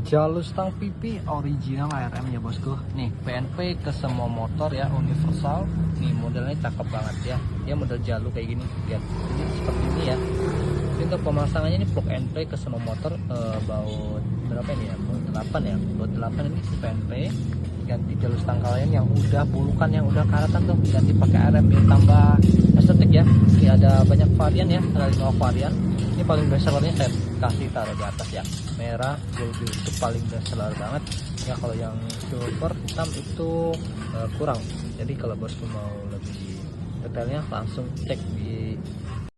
Jalur stang pipi original ARM ya bosku. Nih PNP ke semua motor ya, universal. Nih modelnya cakep banget ya. Dia model jalur kayak gini. Lihat, ini seperti ini ya. Ini untuk pemasangannya ini plug and play ke semua motor. Baut berapa ini ya? Baut 8 ya. Baut 8 ini si PNP. Ganti jalur stang kalian yang udah bulukan, yang udah karatan tuh, ganti pakai ARM biar tambah estetik ya. Ini ada banyak varian ya, ada 5 varian. Ini paling best sellernya saya kasih taruh di atas ya, merah gold biru itu paling best seller banget ya. Kalau yang silver hitam itu kurang. Jadi kalau bosku mau lebih detailnya langsung cek di